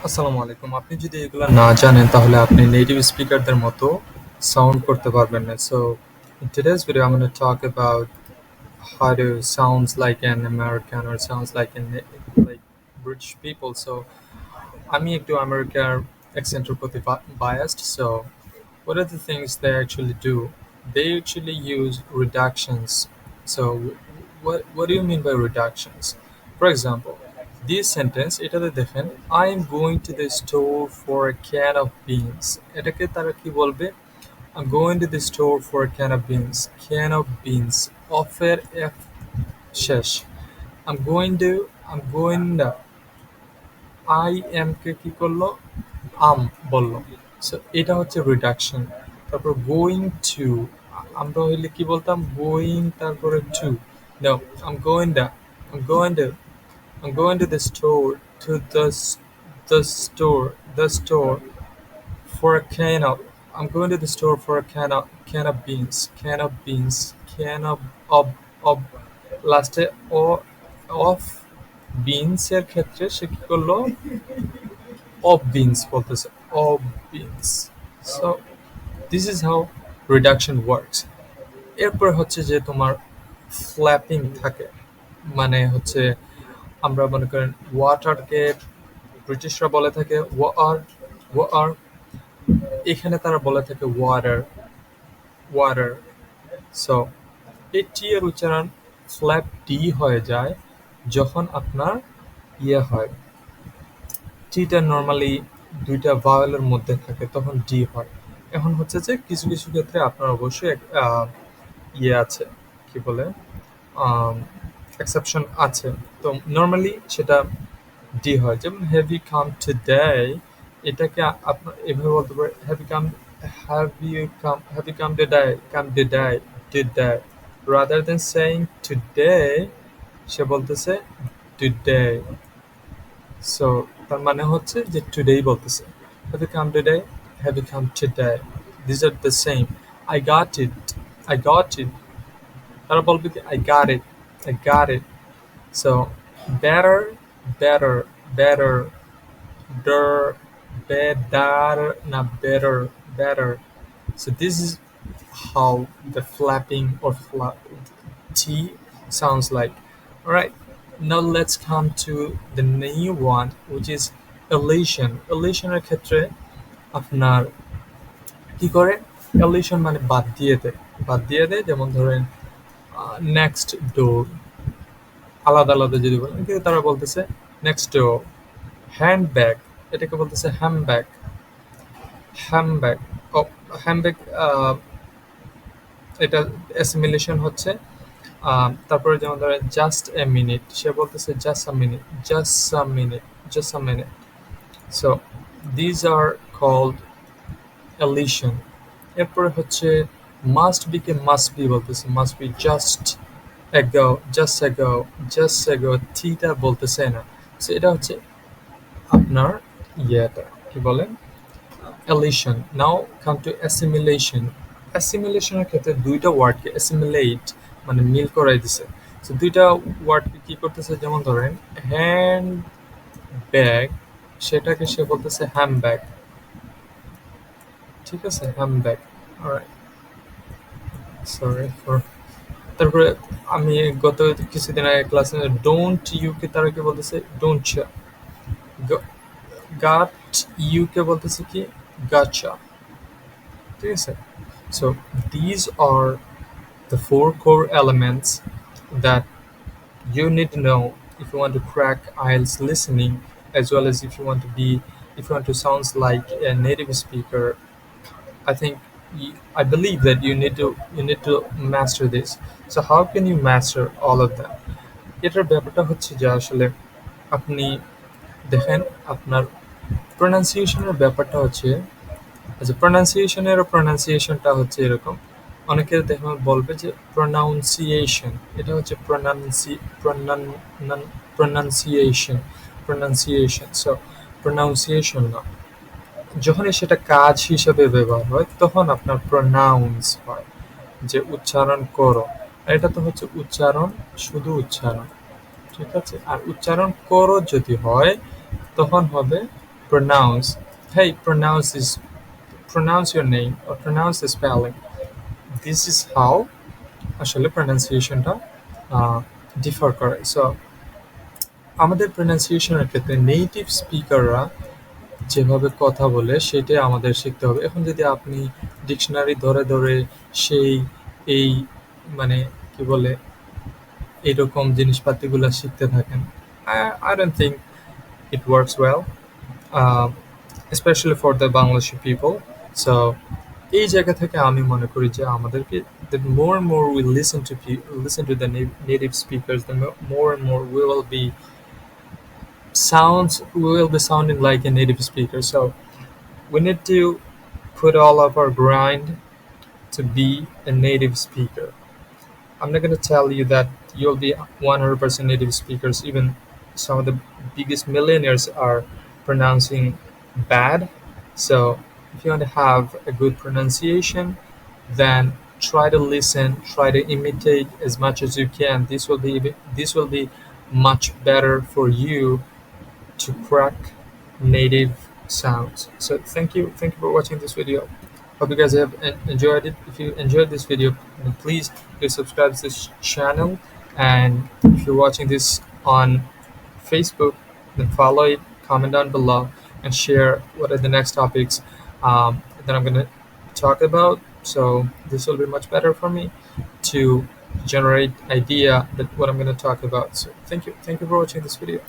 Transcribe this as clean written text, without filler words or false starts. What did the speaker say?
আসসালামু আলাইকুম। আপনি যদি এগুলা না জানেন তাহলে আপনি নেটিভ স্পিকারদের মতো সাউন্ড করতে পারবেন না। So in today's video I'm going to talk about how to sounds like an American or sounds like like British people. So আমি একটু আমেরিকার অ্যাকসেন্টের প্রতি biased. So what are the things they actually do? They actually use reductions. So what do you mean by reductions? For example, this sentence এটাতে দেখেন I am going to the store for a can of beans. এটাকে তারা কি বলবে? I'm going to the store for a can of beans. Can of beans. Of এর F শেষ। I'm going to I am কে কি করলো আম বললো সো এটা হচ্ছে রিডাকশন তারপর গোয়িং টু আমরা হইলে কি বলতাম গোয়িং তারপরে to know um going the um going to I'm going to the store to the store the store for a can of I'm going to the store for a can of beans of লাস্টে ও of beans এর ক্ষেত্রে সে কি করলো of beans বলতেছে of beans so this is how reduction works এরপর হচ্ছে যে তোমার ফ্ল্যাপিং থাকে মানে হচ্ছে আমরা মনে করেন ওয়াটারকে ব্রিটিশরা বলে থাকে ওয়ার এখানে তারা বলে থাকে ওয়াটার সো এই টি এর উচ্চারণ ফ্ল্যাপ ডি হয়ে যায় যখন আপনার ইয়ে হয় টিটা নর্মালি দুইটা ভাওয়েলের মধ্যে থাকে তখন ডি হয় এখন হচ্ছে যে কিছু কিছু ক্ষেত্রে আপনার অবশ্যই ইয়ে আছে কি বলে এক্সেপশন আছে তো নর্মালি সেটা ডি হয় যেমন হ্যাভ ইউ কাম টুডে এটাকে আপনার এভাবে বলতে পারে have you come today rather than saying today সে বলতেছে টুডে সো তার মানে হচ্ছে যে টুডেই বলতেছে have you come today have you come today this are the same I got it তারা বলবে কি I got it so better better der better not better so this is how the flapping or T sounds like. All right, now let's come to the new one, which is elation. Elation এর ক্ষেত্রে আপনার কি করে elation মানে বাদ দিয়ে দেয় যেমন ধরেন নেক্সট ডোর আলাদা আলাদা যদি বলেন কিন্তু তারা বলতেছে নেক্সট ডোর হ্যান্ডব্যাগ এটাকে বলতেছে হ্যামব্যাগ ও হ্যামব্যাগ এটা অ্যাসিমিলেশন হচ্ছে তারপরে যেমন ধরেন জাস্ট এ মিনিট সে বলতেছে just a minute so these are called elision এরপরে হচ্ছে মাস্ট বি কে মাস্ট বি বলতেছে মাস্ট বি জাস্ট এগো থিটা বলতেছে না সো এটা হচ্ছে আপনার ইয়েটা কি বলেন এলিশন নাও কাম টু অ্যাসিমিলেশন অ্যাসিমিলেশনের ক্ষেত্রে দুইটা ওয়ার্ডকে অ্যাসিমিলেট মানে মিল করাই দিছে সো দুইটা ওয়ার্ডকে কি করতেছে যেমন ধরেন হ্যান্ড ব্যাগ সেটাকে সে বলতেছে হ্যামব্যাগ ঠিক আছে হ্যামব্যাগ অলরাইট সরি ফর তারপরে আমি গত কিছুদিন আগে ক্লাসে ডোন্ট ইউকে তারা কি বলতেছে ডোন্ট গাট ইউকে বলতেছে কি গাচা ঠিক আছে so these are the four core elements that you need to know if you want to crack IELTS listening as well as if you want to sound like a native speaker. I think I believe that you need to master this. So how can you master all of them? এটার ব্যাপারটা হচ্ছে যে আসলে আপনি দেখেন আপনার প্রোনাউন্সিয়েশনের ব্যাপারটা হচ্ছে আচ্ছা প্রোনাউন্সিয়েশনটা হচ্ছে এরকম অনেকে দেখবেন বলবে যে প্রোনাউন্সিয়েশন এটা হচ্ছে প্রোনাউন্সিয়েশন সো প্রোনাউন্সিয়েশন না যখনই সেটা কাজ হিসাবে ব্যবহার হয় তখন আপনার প্রোনাউন্স হয় যে উচ্চারণ করো আর এটা তো হচ্ছে উচ্চারণ শুধু উচ্চারণ ঠিক আছে আর উচ্চারণ করো যদি হয় তখন হবে pronounce, hey, pronounce your name or pronounce the spelling. This is how আসলে pronunciationটা ডিফার করে। সো আমাদের প্রনাউন্সিয়েশনের ক্ষেত্রে নেটিভ স্পিকাররা যেভাবে কথা বলে সেটাই আমাদের শিখতে হবে। এখন যদি আপনি ডিকশনারি ধরে ধরে সেই এই মানে কি বলে এরকম জিনিসপাতিগুলো শিখতে থাকেন, I don't think it works well, uh, especially for the Bangladeshi people. So এই জায়গা থেকে আমি মনে করি যে আমাদেরকে the more and more we listen to the native speakers, the more and more we will be sounding like a native speaker. So we need to put all of our grind to be a native speaker. I'm not going to tell you that you'll be 100% native speakers. Even some of the biggest millionaires are pronouncing bad. So if you want to have a good pronunciation, then try to listen, try to imitate as much as you can. This will be much better for you to crack native sounds. So thank you for watching this video. Hope you guys have enjoyed it. If you enjoyed this video, then please subscribe to this channel. And if you're watching this on Facebook, then follow it, comment down below, and share what are the next topics that I'm gonna talk about. So this will be much better for me to generate idea that what I'm gonna talk about. So thank you for watching this video.